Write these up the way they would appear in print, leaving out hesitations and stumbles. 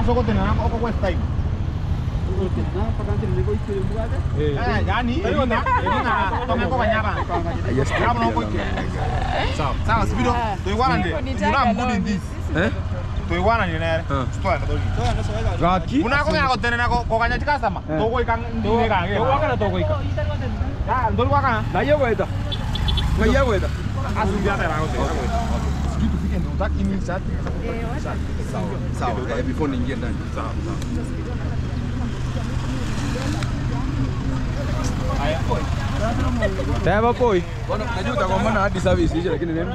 soko tena oko West Time. Yani toma kwa nyaba. Hapo nako sawa. Sawa, sibido. Toiwana ndio. Una good this. Toiwana ni nere. Stoa ndo. Gaki. Una ko ngako tena ko kanya customer. Togo ikang ni kange. Togo kana togo ikang. Ya, ndo waka. Na yewe weda. Ngaya weda. Asu dia tera ko. Sikitu fike ndo taki ni sati. Sawa. Before ningie ndani. Sawa. Teva poi. Bwana najuta kwa maana hadi service hiyo lakini nini?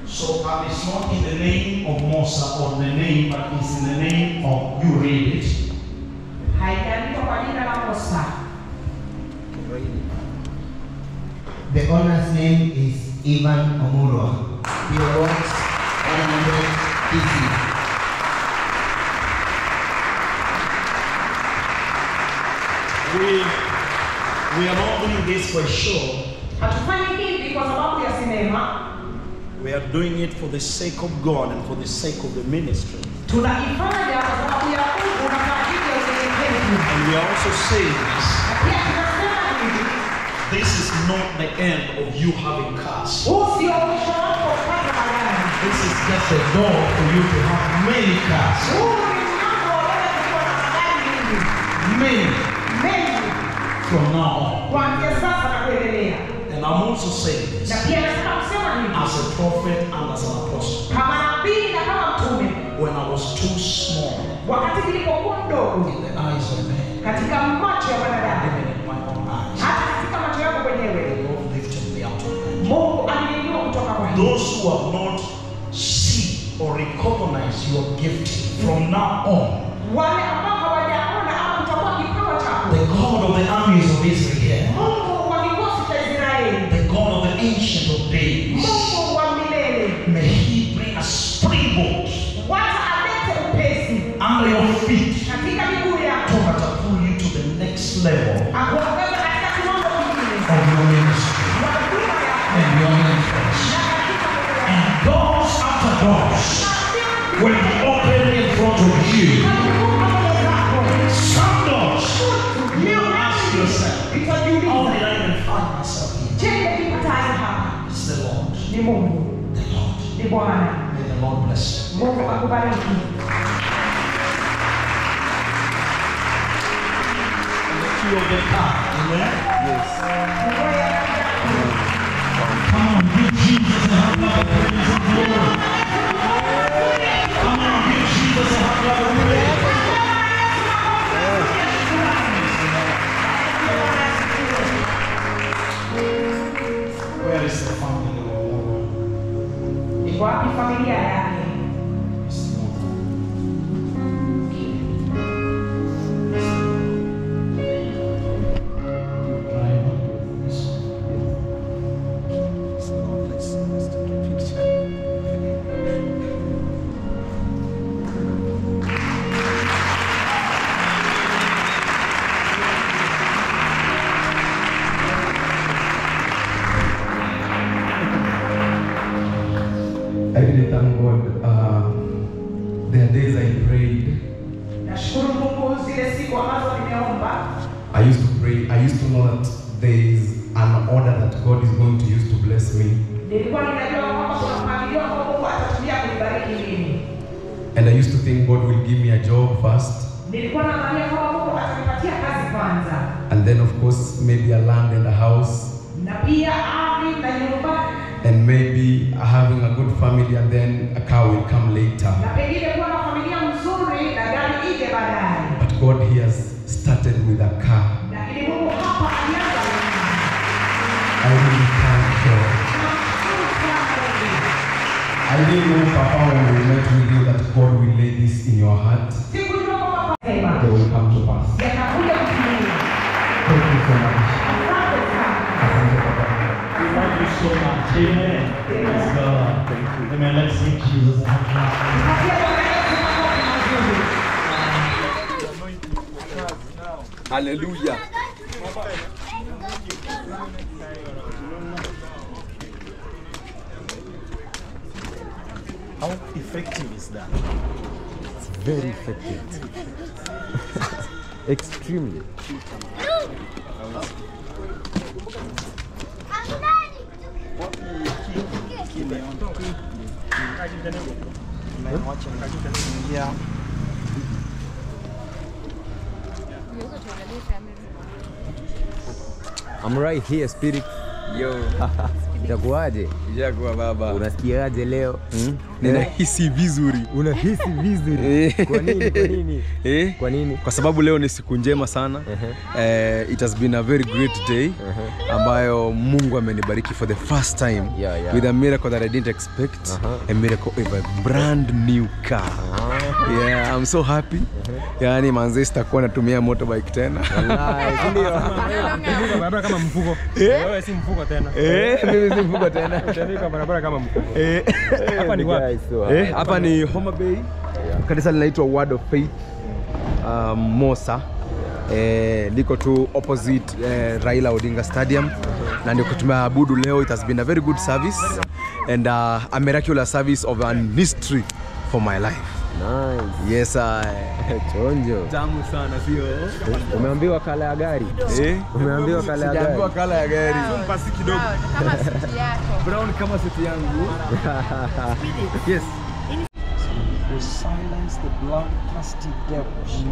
So it's not in the name of Mosa or the name, but it's in the name of, you read it. The owner's name is Ivan Omurwa. He works 100 PC. We are not doing this for a show. We are doing it for the sake of God and for the sake of the ministry. And we are also saying this is not the end of you having cars. This is just a door for you to have many cars. Many. From now on. And I'm also saying this as a prophet and as an apostle. When I was too small in the eyes of men, even in my own eyes, the Lord lifted me out of that. Those who have not seen or recognized your gift from now on, the God of the armies of Israel, the God of the ancient of days, may He bring a springboard under your feet to catapult you to the next level of your ministry and your influence. And doors after doors will be opened in front of you. Some doors, you ask yourself, how did I even find myself here? It's the Lord. May the Lord bless you. Of the car. Amen? Yes. Come on, give Jesus a hand of praise and glory. Come on, give Jesus a hand of praise. Where is the family of Omoro? I really thank God. There are days I prayed. I used to pray. I used to know that there is an order that God is going to use to bless me. And I used to think God will give me a job first. And then of course maybe a land and a house. And maybe having a good family, and then a car will come later. But God, He has started with a car. I really thank God. I didn't know, Papa, when we met with you that God will lay this in your heart. They will come to pass. Thank you so much. Thank you so much. Amen. Praise God. Thank you. Amen. Let's sing Jesus. Hallelujah. How effective is that? It's very effective. Extremely. Yeah. I'm right here, Spirit. Yo. Itakuwaje? Jaguar baba. Unasikiaje leo? Ninahisi vizuri. Unahisi vizuri? Kwa nini? Kwa nini? Kwa nini? Kwa sababu leo ni siku njema sana. It has been a very great day ambayo Mungu amenibariki for the first time with a miracle that I didn't expect. A miracle of a brand new car. Yeah, I'm so happy. Yani manze sitakuwa natumia motorbike tena. Wallahi, ndio. Barabara kama mfuko. Wewe si mfuko tena. Mimi si mfuko tena. Utafika barabara kama mfuko. Hapa ni wapi? Hapa ni Homa Bay. Kanisa linaitwa Word of Faith. Mosa. Liko tu opposite Raila Odinga Stadium. Na ndio tumeabudu leo. It has been a very good service and a miraculous service of an history for my life. Nice. Yes, Chonjo. Tamu sana sio? Umeambiwa kala ya gari? Umeambiwa kala ya gari? Sijaambiwa kala ya gari. Mpasi kidogo. Kama suti yako. Brown kama suti yangu. Yes. We silence the bloodthirsty devils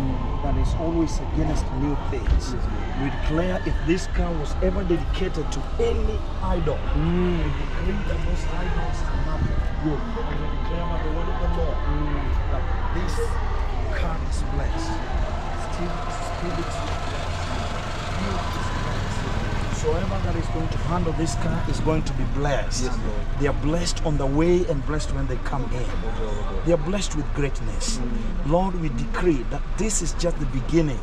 that is always against new things. We declare if this car was ever dedicated to any idol, we decree that those idols are nothing. We declare by the word of the Lord that this car is blessed. Still is whosoever that is going to handle this car is going to be blessed. Yes, they are blessed on the way and blessed when they come in. They are blessed with greatness. Lord, we decree that this is just the beginning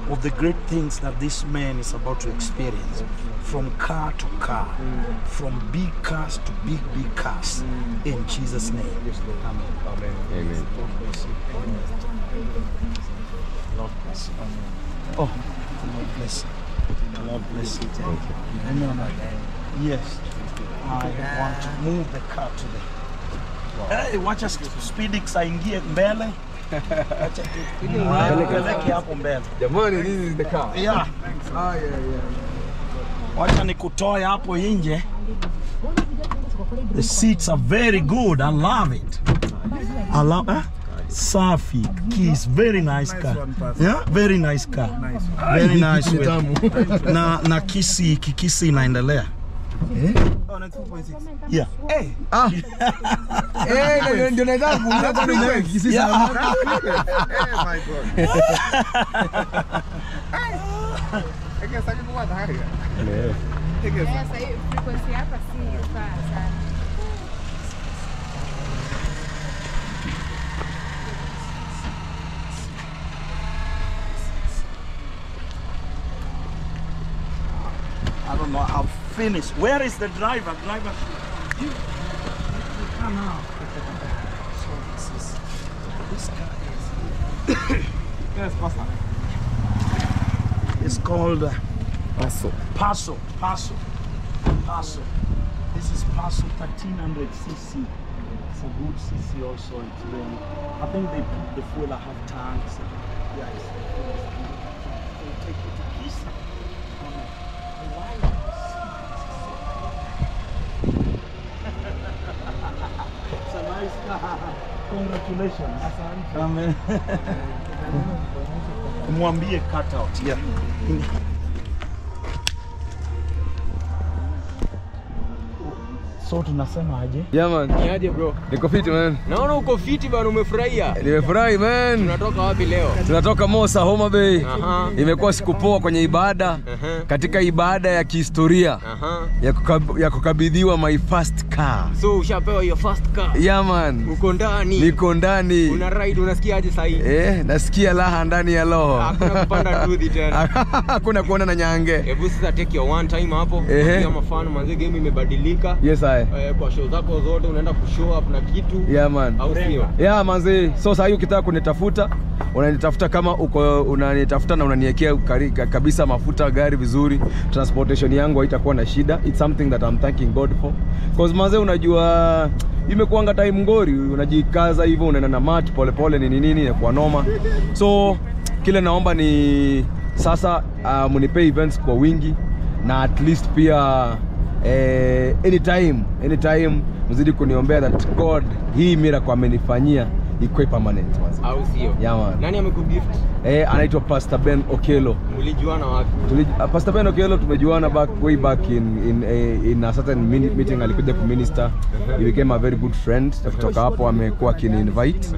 of the great things that this man is about to experience. From car to car, from big cars to big cars. In Jesus' name. Amen. Amen. Lord bless you. Lord bless you. Oh, Lord bless you. Lord bless you. Amen. Yes. I want to move the car today. Hey, watch us speedix aingie mbele. Acha peleke hapo mbele. Jamani, this is the car. Yeah. Wacha nikutoe hapo nje. The seats are very good. I love it. I love Safi, Kiss, very nice car. Yeah, very nice car. Very nice. Na kisi inaendelea. Yeah. Hey. Hey, ndio naweza kuuliza kwa nini kisi sana. My God. Sasa kwa dhahiri. Sasa hiyo frequency hapa si faa sana. I don't know. I've finished. Where is the driver? Driver. Come out. So this car is. Yes, Pastor. It's called Paso. Paso. This is Paso 1300 cc. It's a good cc also. It's very, I think they put the fuel a half tanks. Yeah, it's they take it to Kiss. It's a nice car. Congratulations. Amen. Mwambie cut out. Yeah. So tunasema aje? Yeah man. Ni aje bro? Niko fiti man. Naona uko fiti bana, umefurahia. Nimefurahi man. Tunatoka wapi leo? Tunatoka Mosa, Homa Bay. Aha. Imekuwa siku poa kwenye ibada. Katika ibada ya kihistoria. Ya kukabidhiwa my first car. So ushapewa your first car? Yeah man. Uko ndani? Niko ndani. Una ride, unasikia aje sasa hivi? Nasikia raha ndani ya roho. Hakuna kupanda ndudhi tena. Hakuna kuona na nyange. Hebu sasa take your one time hapo. Kwa mfano manze game imebadilika. Yes I. Kwa show zako zote unaenda kushow up na kitu. Yeah man. Au sio? Yeah manze. So sasa hiyo ukitaka kunitafuta, unanitafuta kama uko unanitafuta na unaniwekea kabisa mafuta gari vizuri. Transportation yangu haitakuwa na shida. It's something that I'm thanking God for. Because manze unajua imekuanga time ngori, unajikaza hivyo unaenda na mat pole pole nini kwa noma. So kile naomba ni sasa mnipe events kwa wingi na at least pia anytime mzidi kuniombea that God hii miracle amenifanyia ikuwe permanent. Au sio? Yeah man. Nani amekugift? Anaitwa Pastor Ben Okelo. Mlijuana wapi? Pastor Ben Okelo tumejuana way back in a certain meeting alikuja ku minister. He became a very good friend. Kutoka hapo amekuwa kini-invite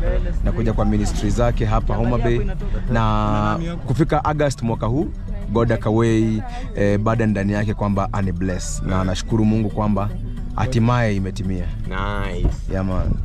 na kuja kwa ministry zake hapa Homa Bay, na kufika August mwaka huu God akawei burden ndani yake kwamba ani bless, na nashukuru Mungu kwamba hatimaye imetimia. Nice. Yeah man.